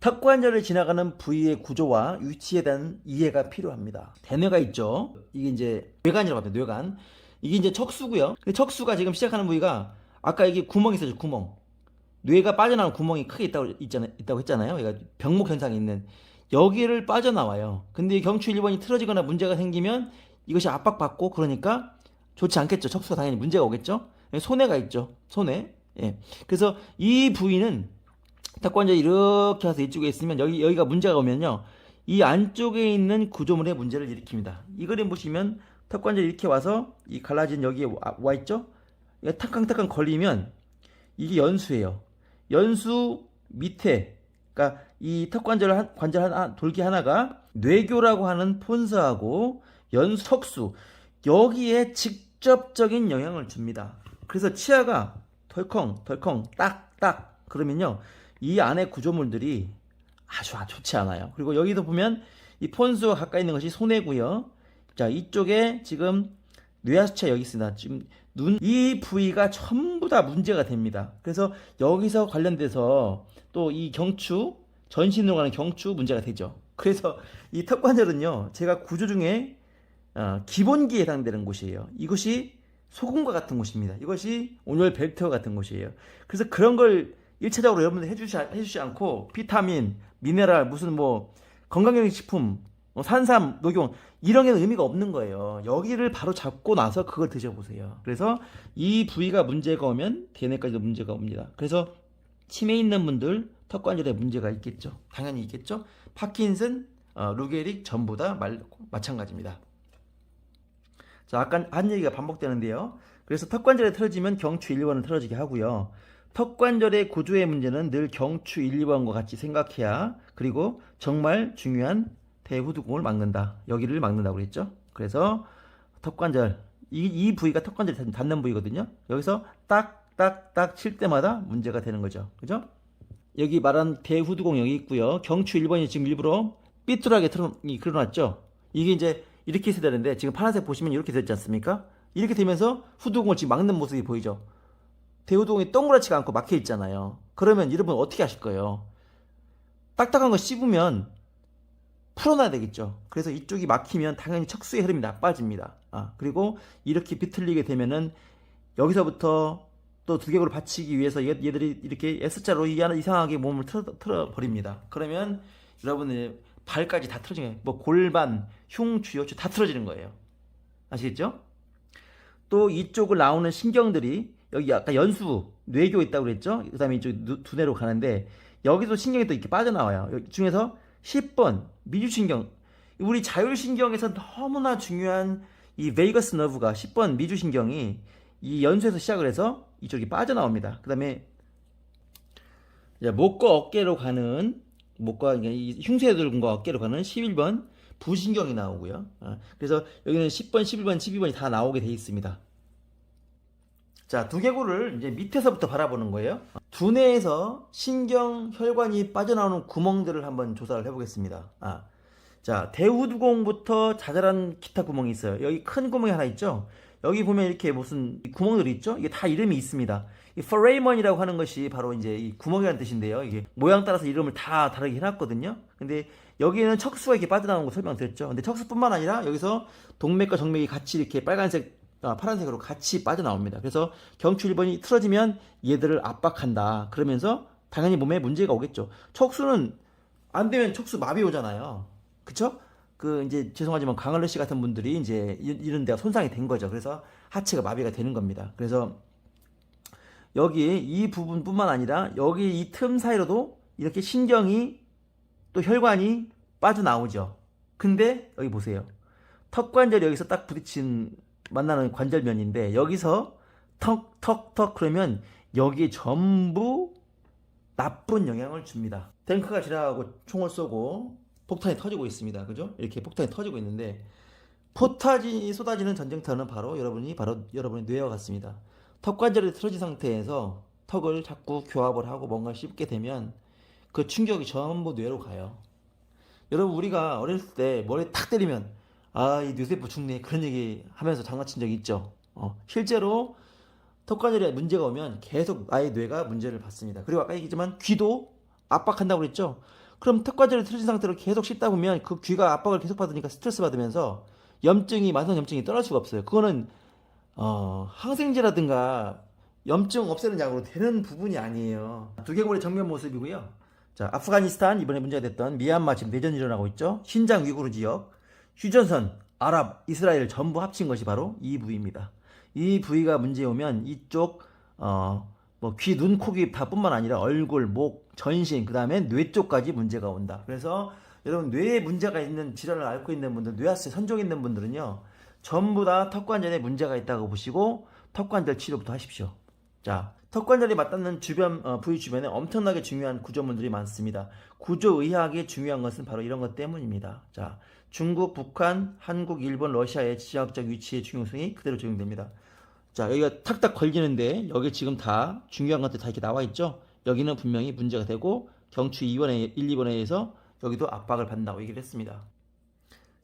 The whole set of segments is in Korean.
턱관절을 지나가는 부위의 구조와 위치에 대한 이해가 필요합니다. 대뇌가 있죠. 이게 이제 뇌관이라고 합니다. 뇌관. 이게 이제 척수고요. 근데 척수가 지금 시작하는 부위가 아까 이게 구멍이 있었죠. 구멍. 뇌가 빠져나오는 구멍이 크게 있다고 했잖아요. 그러니까 병목 현상이 있는 여기를 빠져나와요. 근데 이 경추 1번이 틀어지거나 문제가 생기면 이것이 압박받고 그러니까 좋지 않겠죠. 척수가 당연히 문제가 오겠죠. 손해가 있죠. 손해. 예. 그래서 이 부위는 턱관절이 이렇게 해서 이쪽에 있으면 여기가 문제가 오면요. 이 안쪽에 있는 구조물의 문제를 일으킵니다. 이 그림 보시면 턱관절이 이렇게 와서 이 갈라진 여기에 와 있죠. 탁강탁강 걸리면 이게 연수예요. 연수 밑에, 그러니까 이 턱관절 돌기 하나가 뇌교라고 하는 폰스하고 연수 척수 여기에 직접적인 영향을 줍니다. 그래서 치아가 덜컹 딱딱 그러면요 이 안에 구조물들이 아주 좋지 않아요. 그리고 여기도 보면 이 폰스와 가까이 있는 것이 손해고요. 자, 이쪽에 지금 뇌하수체 여기 있습니다. 지금 이 부위가 전부 다 문제가 됩니다. 그래서 여기서 관련돼서 또 이 경추, 전신으로 가는 경추 문제가 되죠. 그래서 이 턱관절은요, 제가 구조 중에 기본기에 해당되는 곳이에요. 이것이 소금과 같은 곳입니다. 이것이 온열 벨트와 같은 곳이에요. 그래서 그런 걸 1차적으로 여러분들 해주지 않고 비타민, 미네랄, 무슨 뭐 건강기능식품, 뭐 산삼, 녹용 이런 게 의미가 없는 거예요. 여기를 바로 잡고 나서 그걸 드셔보세요. 그래서 이 부위가 문제가 오면 대뇌까지도 문제가 옵니다. 그래서 치매 있는 분들 턱관절에 문제가 있겠죠. 당연히 있겠죠. 파킨슨, 루게릭 전부 다 마찬가지입니다. 자, 아까 한 얘기가 반복되는데요. 그래서 턱관절에 틀어지면 경추 1, 2번을 틀어지게 하고요. 턱관절의 구조의 문제는 늘 경추 1, 2번과 같이 생각해야 그리고 정말 중요한 대후두공을 막는다. 여기를 막는다고 그랬죠. 그래서 턱관절 이 부위가 턱관절이 닿는 부위거든요. 여기서 딱딱딱 칠 때마다 문제가 되는 거죠. 그죠? 여기 말한 대후두공 여기 있고요. 경추 1번이 지금 일부러 삐뚤하게 그려놨죠. 이게 이제 이렇게 있어야 되는데 지금 파란색 보시면 이렇게 됐지 않습니까? 이렇게 되면서 후두공을 지금 막는 모습이 보이죠. 대후두공이 동그랗지가 않고 막혀 있잖아요. 그러면 여러분 어떻게 하실 거예요? 딱딱한 거 씹으면 풀어놔야 되겠죠. 그래서 이쪽이 막히면 당연히 척수의 흐름이 나빠집니다. 그리고 이렇게 비틀리게 되면은 여기서부터 또 두개골을 받치기 위해서 얘들이 이렇게 S자로 이상하게 몸을 틀어 버립니다. 그러면 여러분의 발까지 다 틀어지는 거예요. 뭐 골반, 흉추, 요추 다 틀어지는 거예요. 아시겠죠? 또 이쪽을 나오는 신경들이 여기 아까 연수, 뇌교 있다고 그랬죠? 그 다음에 이쪽 두뇌로 가는데 여기도 신경이 또 이렇게 빠져나와요. 여기 중에서 10번 미주신경, 우리 자율신경에서 너무나 중요한 이 베이거스 너브가 10번 미주신경이 이 연수에서 시작을 해서 이쪽이 빠져나옵니다. 그 다음에 목과 어깨로 가는 이 흉쇄들과 어깨로 가는 11번 부신경이 나오고요. 그래서 여기는 10번, 11번, 12번이 다 나오게 돼 있습니다. 자, 두개골을 이제 밑에서부터 바라보는 거예요. 두뇌에서 신경, 혈관이 빠져나오는 구멍들을 한번 조사를 해보겠습니다. 자, 대후두공부터 자잘한 기타 구멍이 있어요. 여기 큰 구멍이 하나 있죠? 여기 보면 이렇게 무슨 구멍들이 있죠? 이게 다 이름이 있습니다. 이 foramen이라고 하는 것이 바로 이제 이 구멍이라는 뜻인데요. 이게 모양 따라서 이름을 다 다르게 해놨거든요. 근데 여기에는 척수가 이렇게 빠져나오는 거 설명드렸죠. 근데 척수뿐만 아니라 여기서 동맥과 정맥이 같이 이렇게 파란색으로 같이 빠져나옵니다. 그래서 경추 1번이 틀어지면 얘들을 압박한다. 그러면서 당연히 몸에 문제가 오겠죠. 척수는 안 되면 척수 마비 오잖아요. 그쵸? 이제 죄송하지만 강을래 씨 같은 분들이 이제 이런 데가 손상이 된 거죠. 그래서 하체가 마비가 되는 겁니다. 그래서 여기 이 부분뿐만 아니라 여기 이 틈 사이로도 이렇게 신경이 또 혈관이 빠져나오죠. 근데 여기 보세요. 턱관절이 여기서 딱 만나는 관절면인데 여기서 턱 그러면 여기에 전부 나쁜 영향을 줍니다. 탱크가 지나가고 총을 쏘고 폭탄이 터지고 있습니다. 그죠? 이렇게 폭탄이 터지고 있는데 포탄이 쏟아지는 전쟁터는 바로 여러분의 뇌와 같습니다. 턱관절이 틀어진 상태에서 턱을 자꾸 교합을 하고 뭔가 씹게 되면 그 충격이 전부 뇌로 가요. 여러분 우리가 어렸을 때 머리에 탁 때리면 이 뇌세포 죽네 그런 얘기 하면서 장난친 적이 있죠. 실제로 턱관절에 문제가 오면 계속 아예 뇌가 문제를 받습니다. 그리고 아까 얘기했지만 귀도 압박한다고 그랬죠. 그럼 턱관절이 틀어진 상태로 계속 씻다 보면 그 귀가 압박을 계속 받으니까 스트레스 받으면서 염증이 만성 염증이 떨어질 수가 없어요. 그거는 항생제라든가 염증 없애는 약으로 되는 부분이 아니에요. 두개골의 정면 모습이고요. 자, 아프가니스탄 이번에 문제가 됐던 미얀마 지금 내전이 일어나고 있죠. 신장 위구르 지역, 휴전선, 아랍, 이스라엘 전부 합친 것이 바로 이 부위입니다. 이 부위가 문제 오면 이쪽 뭐 귀, 눈, 코, 귀 다뿐만 아니라 얼굴, 목, 전신, 그 다음에 뇌 쪽까지 문제가 온다. 그래서 여러분 뇌에 문제가 있는 질환을 앓고 있는 분들, 뇌하수에 선종 있는 분들은요, 전부 다 턱관절에 문제가 있다고 보시고 턱관절 치료부터 하십시오. 자, 턱관절이 맞닿는 주변 부위 주변에 엄청나게 중요한 구조물들이 많습니다. 구조의학이 중요한 것은 바로 이런 것 때문입니다. 자, 중국, 북한, 한국, 일본, 러시아의 지정학적 위치의 중요성이 그대로 적용됩니다. 자, 여기가 탁탁 걸리는데 여기 지금 다 중요한 것들 다 이렇게 나와 있죠. 여기는 분명히 문제가 되고 경추 2번에 1, 2번에서 여기도 압박을 받는다고 얘기를 했습니다.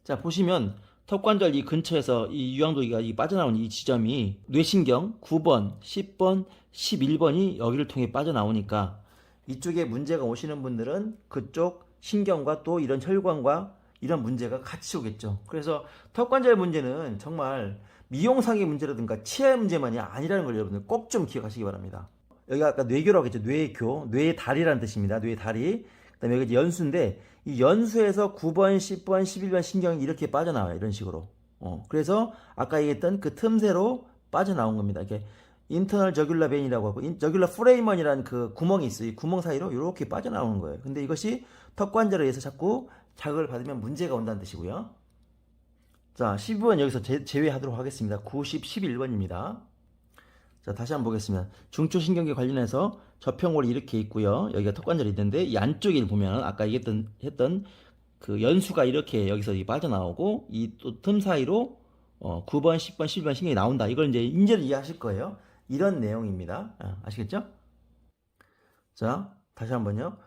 자, 보시면 턱관절 이 근처에서 이 유황도기가 빠져나오는 이 지점이 뇌신경 9번, 10번, 11번이 여기를 통해 빠져나오니까 이쪽에 문제가 오시는 분들은 그쪽 신경과 또 이런 혈관과 이런 문제가 같이 오겠죠. 그래서 턱관절 문제는 정말 미용상의 문제라든가 치아의 문제만이 아니라는 걸 여러분들 꼭 좀 기억하시기 바랍니다. 여기 아까 뇌교라고 했죠. 뇌교, 뇌의 다리라는 뜻입니다. 뇌의 다리. 그다음에 여기 연수인데 이 연수에서 9번, 10번, 11번 신경이 이렇게 빠져나와요. 이런 식으로. 그래서 아까 얘기했던 그 틈새로 빠져나온 겁니다. 이렇게 인터널 저귤라 벤이라고 하고 저귤라 프레이먼이라는 그 구멍이 있어요. 이 구멍 사이로 이렇게 빠져나오는 거예요. 근데 이것이 턱관절에 의해서 자꾸 자극을 받으면 문제가 온다는 뜻이고요. 자, 12번 여기서 제외하도록 하겠습니다. 90, 11번입니다. 자, 다시 한번 보겠습니다. 중추신경계 관련해서 저평골이 이렇게 있고요. 여기가 턱관절이 있는데 이 안쪽에 보면 아까 했던 그 연수가 이렇게 여기서 빠져나오고 이 또 틈 사이로 9번, 10번, 11번 신경이 나온다. 이걸 이제 인제를 이해하실 거예요. 이런 내용입니다. 아시겠죠? 자, 다시 한번요.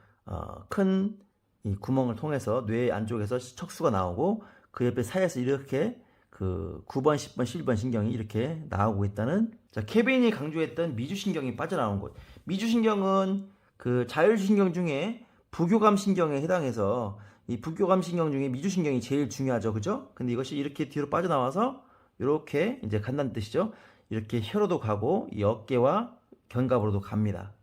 큰 이 구멍을 통해서 뇌 안쪽에서 척수가 나오고 그 옆에 사이에서 이렇게 그 9번, 10번, 11번 신경이 이렇게 나오고 있다는. 자, 케빈이 강조했던 미주신경이 빠져나온 곳. 미주신경은 그 자율신경 중에 부교감 신경에 해당해서 이 부교감 신경 중에 미주신경이 제일 중요하죠. 그죠? 근데 이것이 이렇게 뒤로 빠져나와서 이렇게 이제 간다는 뜻이죠. 이렇게 혀로도 가고 이 어깨와 견갑으로도 갑니다.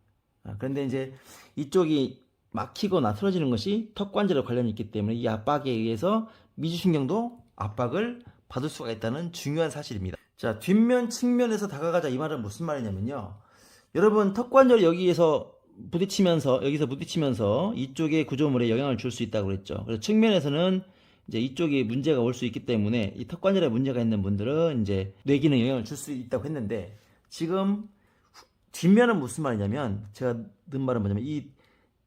그런데 이제 이쪽이 막히거나 틀어지는 것이 턱관절에 관련이 있기 때문에 이 압박에 의해서 미주신경도 압박을 받을 수가 있다는 중요한 사실입니다. 자, 뒷면 측면에서 다가가자 이 말은 무슨 말이냐면요. 여러분 턱관절이 여기서 부딪히면서 이쪽의 구조물에 영향을 줄 수 있다고 그랬죠. 그래서 측면에서는 이제 이쪽에 문제가 올 수 있기 때문에 이 턱관절에 문제가 있는 분들은 이제 뇌기능에 영향을 줄 수 있다고 했는데 지금 뒷면은 무슨 말이냐면 제가 넣은 말은 뭐냐면 이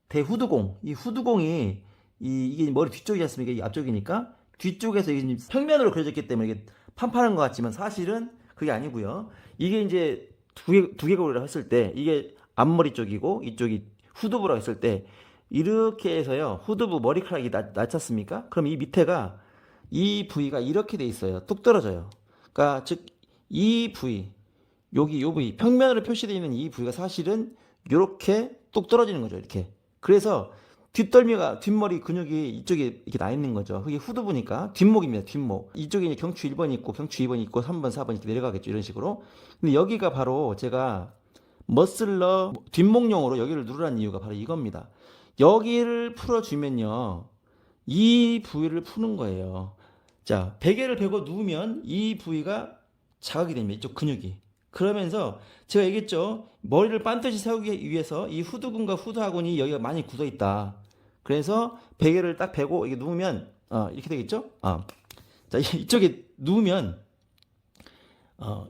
대후두공, 이 후두공이 이게 머리 뒤쪽이지 않습니까? 이게 앞쪽이니까 뒤쪽에서 이게 평면으로 그려졌기 때문에 이게 판판한 것 같지만 사실은 그게 아니고요. 이게 이제 두개골이라고 했을 때 이게 앞머리 쪽이고 이쪽이 후두부라고 했을 때 이렇게 해서요. 후두부 머리카락이 낮지 않습니까? 그럼 이 밑에가 이 부위가 이렇게 돼 있어요. 뚝 떨어져요. 그러니까 즉 이 부위 여기 요 부위 평면으로 표시되어 있는 이 부위가 사실은 이렇게 뚝 떨어지는 거죠. 이렇게. 그래서 뒷머리 근육이 이쪽에 이렇게 나 있는 거죠. 그게 후두부니까 뒷목입니다. 뒷목. 이쪽에 이제 경추 1번이 있고 경추 2번이 있고 3번, 4번 이렇게 내려가겠죠. 이런 식으로. 근데 여기가 바로 제가 머슬러 뒷목용으로 여기를 누르라는 이유가 바로 이겁니다. 여기를 풀어주면요. 이 부위를 푸는 거예요. 자, 베개를 베고 누우면 이 부위가 자극이 됩니다. 이쪽 근육이. 그러면서 제가 얘기했죠. 머리를 반듯이 세우기 위해서 이 후두근과 후두하근이 여기가 많이 굳어 있다. 그래서 베개를 딱 베고 이게 누우면 이렇게 되겠죠? 자, 이쪽에 누우면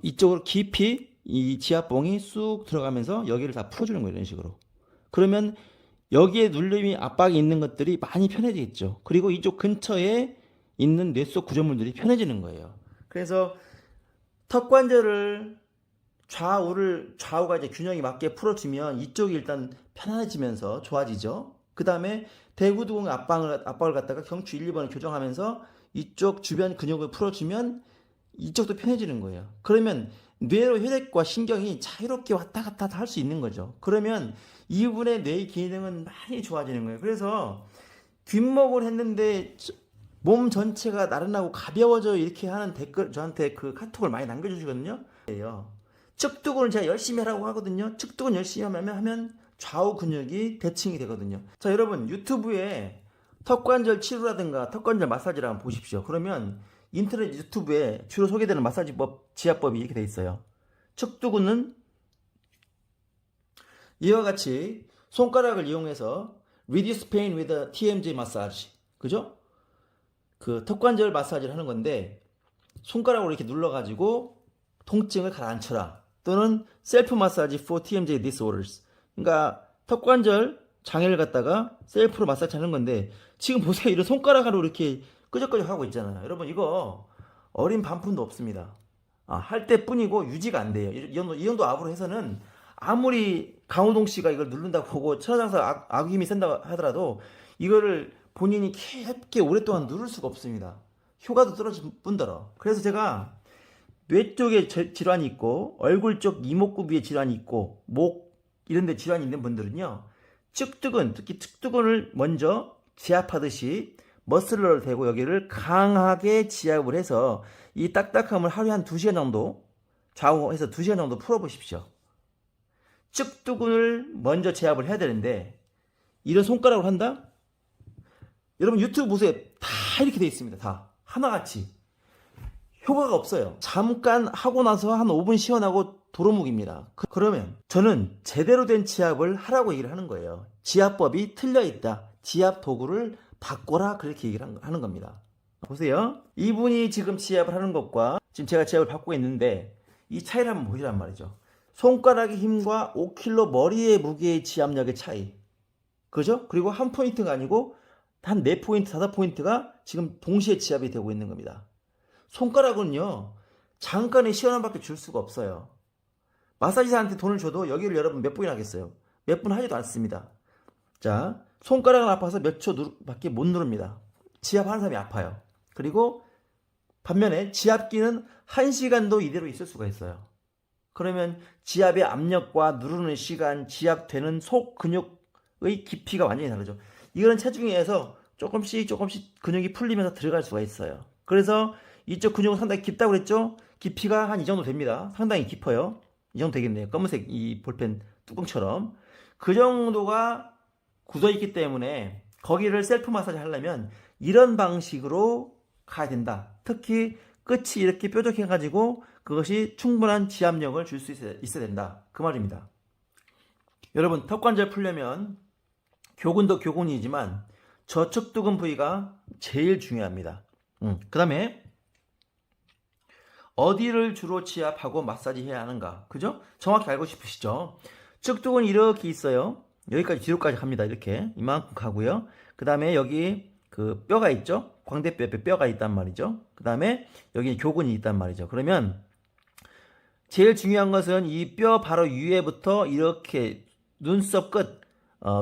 이쪽으로 깊이 이 지압봉이 쑥 들어가면서 여기를 다 풀어주는 거예요. 이런 식으로. 그러면 여기에 눌림이 압박이 있는 것들이 많이 편해지겠죠. 그리고 이쪽 근처에 있는 뇌 속 구조물들이 편해지는 거예요. 그래서 턱관절을 좌우가 이제 균형이 맞게 풀어주면 이쪽이 일단 편안해지면서 좋아지죠. 그 다음에 대후두근의 압박을 갖다가 경추 1, 2번을 교정하면서 이쪽 주변 근육을 풀어주면 이쪽도 편해지는 거예요. 그러면 뇌로 혈액과 신경이 자유롭게 왔다 갔다 할 수 있는 거죠. 그러면 이 부분의 뇌 기능은 많이 좋아지는 거예요. 그래서 뒷목을 했는데 몸 전체가 나른하고 가벼워져 이렇게 하는 댓글 저한테 그 카톡을 많이 남겨주시거든요. 측두근을 제가 열심히 하라고 하거든요. 측두근 열심히 하면 좌우 근육이 대칭이 되거든요. 자, 여러분 유튜브에 턱관절 치료라든가 턱관절 마사지를 한번 보십시오. 그러면 인터넷 유튜브에 주로 소개되는 마사지법, 지압법이 이렇게 돼 있어요. 측두근은 이와 같이 손가락을 이용해서 Reduce Pain with a TMJ Massage. 그죠? 그 턱관절 마사지를 하는 건데 손가락으로 이렇게 눌러가지고 통증을 가라앉혀라. 또는 셀프 마사지 for TMJ disorders. 그러니까 턱관절 장애를 갖다가 셀프로 마사지 하는 건데 지금 보세요. 이런 손가락으로 이렇게 끄적끄적 하고 있잖아요. 여러분 이거 어린 반푼도 없습니다. 할 때뿐이고 유지가 안 돼요. 이 정도 압으로 해서는 아무리 강호동 씨가 이걸 누른다고 보고 천하장사 악힘이 센다 하더라도 이거를 본인이 깊게 오랫동안 누를 수가 없습니다. 효과도 떨어질 뿐더러. 그래서 제가 뇌 쪽에 질환이 있고 얼굴 쪽 이목구 위에 질환이 있고 목 이런 데 질환이 있는 분들은요. 측두근, 특히 측두근을 먼저 지압하듯이 머슬러를 대고 여기를 강하게 지압을 해서 이 딱딱함을 하루에 한 2시간 정도 좌우해서 2시간 정도 풀어보십시오. 측두근을 먼저 제압을 해야 되는데 이런 손가락으로 한다? 여러분 유튜브 보세요. 다 이렇게 돼 있습니다. 다 하나같이 효과가 없어요. 잠깐 하고 나서 한 5분 쉬어나고 도루묵입니다. 그러면 저는 제대로 된 지압을 하라고 얘기를 하는 거예요. 지압법이 틀려 있다. 지압 도구를 바꿔라. 그렇게 얘기를 하는 겁니다. 보세요. 이분이 지금 지압을 하는 것과 지금 제가 지압을 받고 있는데 이 차이를 한번 보시란 말이죠. 손가락의 힘과 5kg 머리의 무게의 지압력의 차이. 그죠? 그리고 한 포인트가 아니고 한 4포인트, 5포인트가 지금 동시에 지압이 되고 있는 겁니다. 손가락은요, 잠깐의 시원함밖에 줄 수가 없어요. 마사지사한테 돈을 줘도 여기를 여러분 몇 분이나 하겠어요? 몇 분 하지도 않습니다. 자, 손가락은 아파서 몇 초밖에 못 누릅니다. 지압하는 사람이 아파요. 그리고 반면에 지압기는 1시간도 이대로 있을 수가 있어요. 그러면 지압의 압력과 누르는 시간, 지압되는 속 근육의 깊이가 완전히 다르죠. 이거는 체중에 의해서 조금씩 근육이 풀리면서 들어갈 수가 있어요. 그래서 이쪽 근육은 상당히 깊다고 그랬죠? 깊이가 한 이 정도 됩니다. 상당히 깊어요. 이 정도 되겠네요. 검은색 이 볼펜 뚜껑처럼. 그 정도가 굳어있기 때문에 거기를 셀프 마사지 하려면 이런 방식으로 가야 된다. 특히 끝이 이렇게 뾰족해가지고 그것이 충분한 지압력을 줄 수 있어야 된다. 그 말입니다. 여러분 턱관절 풀려면 교근도 교근이지만 저측두근 부위가 제일 중요합니다. 그 다음에 어디를 주로 지압하고 마사지 해야 하는가? 그죠? 정확히 알고 싶으시죠? 측두근이 이렇게 있어요. 여기까지 뒤로까지 갑니다. 이렇게 이만큼 가고요. 그 다음에 여기 그 뼈가 있죠? 광대뼈 뼈가 있단 말이죠. 그 다음에 여기 교근이 있단 말이죠. 그러면 제일 중요한 것은 이 뼈 바로 위에부터 이렇게 눈썹 끝,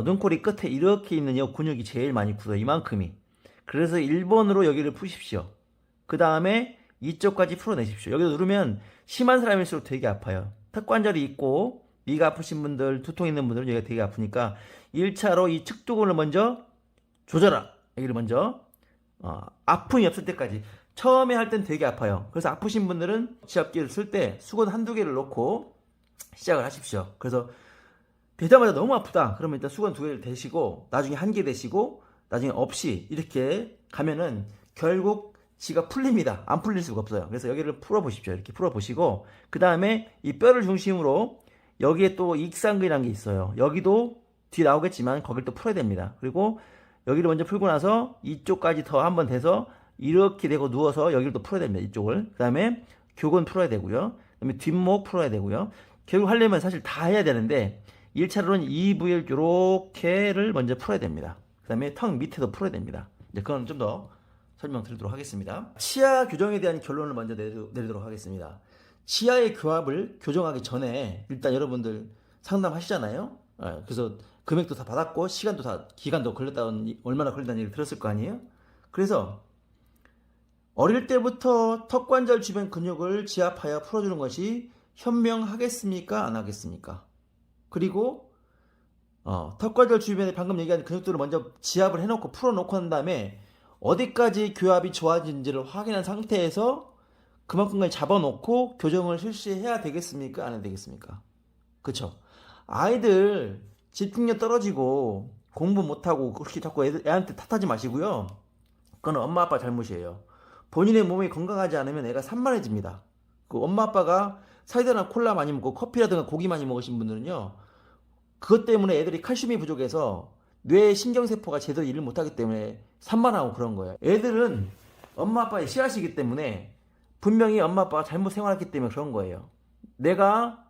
눈꼬리 끝에 이렇게 있는 이 근육이 제일 많이 굳어요. 이만큼이. 그래서 1번으로 여기를 푸십시오. 그 다음에 이쪽까지 풀어내십시오. 여기 누르면 심한 사람일수록 되게 아파요. 턱관절이 있고 위가 아프신 분들, 두통 있는 분들은 여기가 되게 아프니까 1차로 이 측두근을 먼저 조져라. 여기를 먼저 아픔이 없을 때까지. 처음에 할 땐 되게 아파요. 그래서 아프신 분들은 지압기를 쓸 때 수건 한두 개를 놓고 시작을 하십시오. 그래서 되자마자 너무 아프다. 그러면 일단 수건 2개를 대시고 나중에 1개 대시고 나중에 없이 이렇게 가면은 결국 지가 풀립니다. 안 풀릴 수가 없어요. 그래서 여기를 풀어보십시오. 이렇게 풀어보시고 그 다음에 이 뼈를 중심으로 여기에 또 익상근이라는 게 있어요. 여기도 뒤 나오겠지만 거길 또 풀어야 됩니다. 그리고 여기를 먼저 풀고 나서 이쪽까지 더 한번 대서 이렇게 되고 누워서 여기를 또 풀어야 됩니다. 이쪽을. 그 다음에 교근 풀어야 되고요. 그 다음에 뒷목 풀어야 되고요. 결국 하려면 사실 다 해야 되는데 1차로는 이 부위를 이렇게를 먼저 풀어야 됩니다. 그 다음에 턱 밑에도 풀어야 됩니다. 이제 그건 좀 더 설명드리도록 하겠습니다. 치아 교정에 대한 결론을 먼저 내리도록 하겠습니다. 치아의 교합을 교정하기 전에 일단 여러분들 상담하시잖아요. 그래서 금액도 다 받았고 시간도 다 기간도 얼마나 걸렸다는 얘기를 들었을 거 아니에요. 그래서 어릴 때부터 턱관절 주변 근육을 지압하여 풀어주는 것이 현명하겠습니까? 안 하겠습니까? 그리고 턱관절 주변에 방금 얘기한 근육들을 먼저 지압을 해놓고 풀어놓고 난 다음에 어디까지 교합이 좋아진지를 확인한 상태에서 그만큼까지 잡아놓고 교정을 실시해야 되겠습니까? 안 해야 되겠습니까? 그쵸? 아이들 집중력 떨어지고 공부 못하고 그렇게 자꾸 애한테 탓하지 마시고요. 그건 엄마 아빠 잘못이에요. 본인의 몸이 건강하지 않으면 애가 산만해집니다. 그 엄마 아빠가 사이다나 콜라 많이 먹고 커피라든가 고기 많이 먹으신 분들은요. 그것 때문에 애들이 칼슘이 부족해서 뇌 신경세포가 제대로 일을 못하기 때문에 산만하고 그런 거예요. 애들은 엄마 아빠의 씨앗이기 때문에 분명히 엄마 아빠가 잘못 생활했기 때문에 그런 거예요. 내가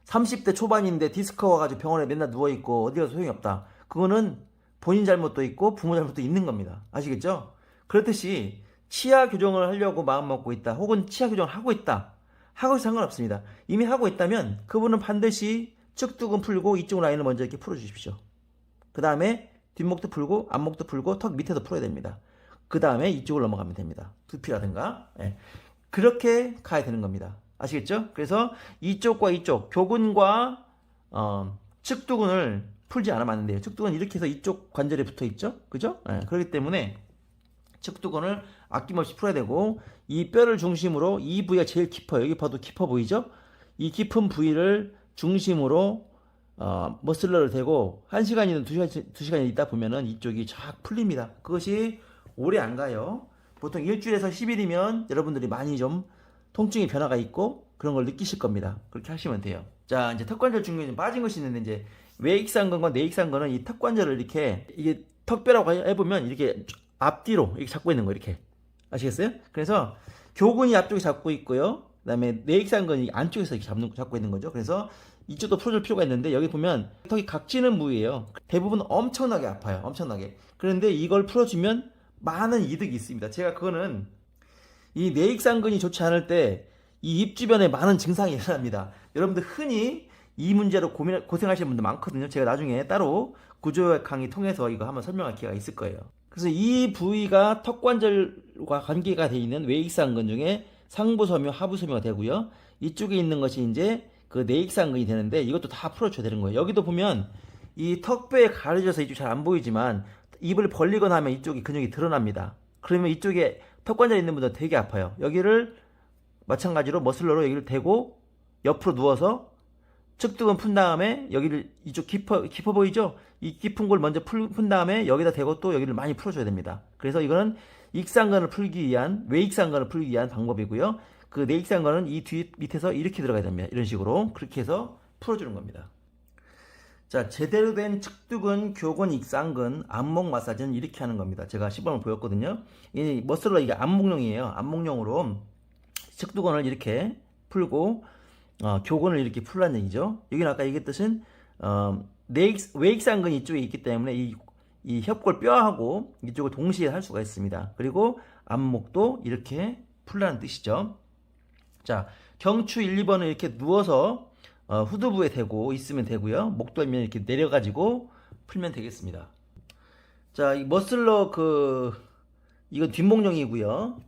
30대 초반인데 디스크 와가지고 병원에 맨날 누워있고 어디 가서 소용이 없다. 그거는 본인 잘못도 있고 부모 잘못도 있는 겁니다. 아시겠죠? 그렇듯이 치아 교정을 하려고 마음 먹고 있다. 혹은 치아 교정을 하고 있다. 하고 상관없습니다. 이미 하고 있다면 그분은 반드시 측두근 풀고 이쪽 라인을 먼저 이렇게 풀어주십시오. 그 다음에 뒷목도 풀고 앞목도 풀고 턱 밑에도 풀어야 됩니다. 그 다음에 이쪽을 넘어가면 됩니다. 두피라든가. 예. 그렇게 가야 되는 겁니다. 아시겠죠? 그래서 이쪽과 이쪽 교근과 측두근을 풀지 않으면 안 돼요. 측두근 이렇게 해서 이쪽 관절에 붙어 있죠? 그죠? 예. 그렇기 때문에 측두근을 아낌없이 풀어야 되고 이 뼈를 중심으로 이 부위가 제일 깊어요. 여기 봐도 깊어 보이죠? 이 깊은 부위를 중심으로 머슬러를 대고 1시간이든 2시간이 있다 보면은 이쪽이 쫙 풀립니다. 그것이 오래 안 가요. 보통 일주일에서 10일이면 여러분들이 많이 좀 통증의 변화가 있고 그런 걸 느끼실 겁니다. 그렇게 하시면 돼요. 자, 이제 턱관절 중에 좀 빠진 것이 있는데 이제 외익상근과 내익상근은 이 턱관절을 이렇게 이게 턱뼈라고 해보면 이렇게 앞뒤로 이렇게 잡고 있는 거 이렇게 아시겠어요? 그래서 교근이 앞쪽에 잡고 있고요. 그다음에 내익상근이 안쪽에서 이렇게 잡고 있는 거죠. 그래서 이쪽도 풀어줄 필요가 있는데 여기 보면 턱이 각지는 부위예요. 대부분 엄청나게 아파요. 엄청나게. 그런데 이걸 풀어주면 많은 이득이 있습니다. 제가 그거는 이 내익상근이 좋지 않을 때 이 입 주변에 많은 증상이 일어납니다. 여러분들 흔히 이 문제로 고생하시는 분들 많거든요. 제가 나중에 따로 구조학 강의 통해서 이거 한번 설명할 기회가 있을 거예요. 그래서 이 부위가 턱관절과 관계가 되어 있는 외익상근 중에 상부섬유, 하부섬유가 되고요. 이쪽에 있는 것이 이제 그 내익상근이 되는데 이것도 다 풀어줘야 되는 거예요. 여기도 보면 이 턱뼈에 가려져서 이쪽 잘 안 보이지만 입을 벌리거나 하면 이쪽이 근육이 드러납니다. 그러면 이쪽에 턱관절 있는 분들 되게 아파요. 여기를 마찬가지로 머슬러로 여기를 대고 옆으로 누워서 측두근 푼 다음에 여기를 이쪽 깊어 보이죠? 이 깊은 걸 먼저 푼 다음에 여기다 대고 또 여기를 많이 풀어줘야 됩니다. 그래서 이거는 익상근을 풀기 위한 외익상근을 풀기 위한 방법이고요. 그 내익상근은 이 뒤 밑에서 이렇게 들어가야 됩니다. 이런 식으로 그렇게 해서 풀어주는 겁니다. 자, 제대로 된 측두근, 교근, 익상근, 안목 마사지는 이렇게 하는 겁니다. 제가 시범을 보였거든요. 이 머슬러 이게 안목용이에요. 안목용으로 측두근을 이렇게 풀고 교근을 이렇게 풀라는 얘기죠. 여기는 아까 얘기했듯이 외익상근이 이쪽에 있기 때문에 이 협골 뼈하고 이쪽을 동시에 할 수가 있습니다. 그리고 안목도 이렇게 풀라는 뜻이죠. 자, 경추 1, 2번을 이렇게 누워서 후두부에 대고 있으면 되고요. 목덜미를 이렇게 내려가지고 풀면 되겠습니다. 자, 이 머슬러 이건 뒷목용이고요.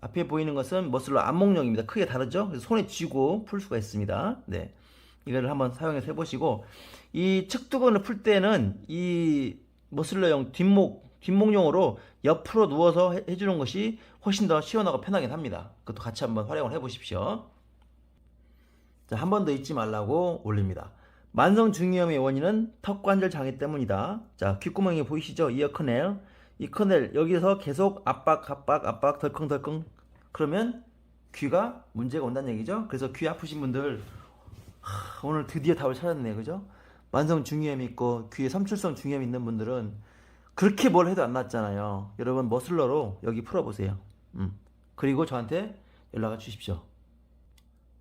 앞에 보이는 것은 머슬러 안목용입니다. 크게 다르죠? 그래서 손에 쥐고 풀 수가 있습니다. 네. 이거를 한번 사용해서 해보시고, 이 측두근을 풀 때는 이 머슬러용 뒷목용으로 옆으로 누워서 해주는 것이 훨씬 더 시원하고 편하긴 합니다. 그것도 같이 한번 활용을 해보십시오. 자, 한 번 더 잊지 말라고 올립니다. 만성 중이염의 원인은 턱관절 장애 때문이다. 자, 귓구멍이 보이시죠? 이어 커넬. 이 커넬 여기서 계속 압박 덜컹덜컹 그러면 귀가 문제가 온다는 얘기죠. 그래서 귀 아프신 분들 오늘 드디어 답을 찾았네, 그죠? 만성 중이염이 있고 귀에 섬출성 중이염이 있는 분들은 그렇게 뭘 해도 안 낫잖아요. 여러분 머슬러로 여기 풀어보세요. 그리고 저한테 연락을 주십시오.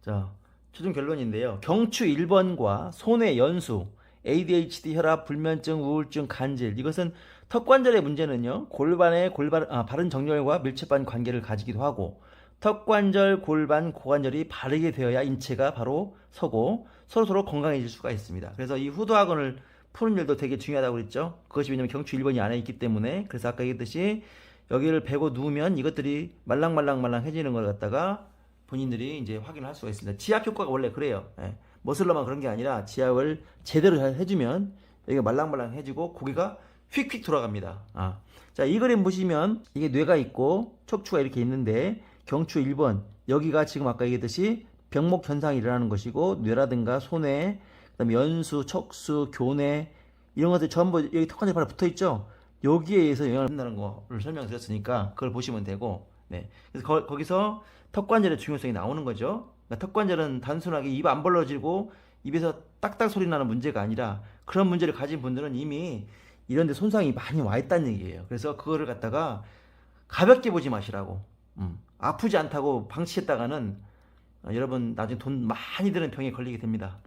자, 최종 결론인데요. 경추 1번과 손의 연수, ADHD, 혈압, 불면증, 우울증, 간질, 이것은 턱관절의 문제는요, 바른 정렬과 밀접한 관계를 가지기도 하고, 턱관절, 골반, 고관절이 바르게 되어야 인체가 바로 서고 서로 건강해질 수가 있습니다. 그래서 이 후두학원을 푸는 일도 되게 중요하다고 그랬죠. 그것이 왜냐면 경추 1번이 안에 있기 때문에. 그래서 아까 얘기했듯이 여기를 베고 누우면 이것들이 말랑말랑해지는 걸 갖다가 본인들이 이제 확인을 할 수가 있습니다. 지압 효과가 원래 그래요. 예. 머슬러만 그런 게 아니라 지압을 제대로 잘 해주면 여기가 말랑말랑해지고 고개가 휙휙 돌아갑니다. 자, 이 그림 보시면 이게 뇌가 있고 척추가 이렇게 있는데 경추 1번 여기가 지금 아까 얘기했듯이 병목 현상이 일어나는 것이고 뇌라든가 소뇌, 그다음에 연수, 척수, 교뇌 이런 것들 전부 여기 턱관절 바로 붙어 있죠. 여기에 의해서 영향을 받는다는 거를 설명드렸으니까 그걸 보시면 되고, 네. 그래서 거기서 턱관절의 중요성이 나오는 거죠. 그러니까 턱관절은 단순하게 입 안 벌어지고 입에서 딱딱 소리 나는 문제가 아니라 그런 문제를 가진 분들은 이미 이런 데 손상이 많이 와 있다는 얘기예요. 그래서 그거를 갖다가 가볍게 보지 마시라고. 아프지 않다고 방치했다가는 여러분 나중에 돈 많이 드는 병에 걸리게 됩니다.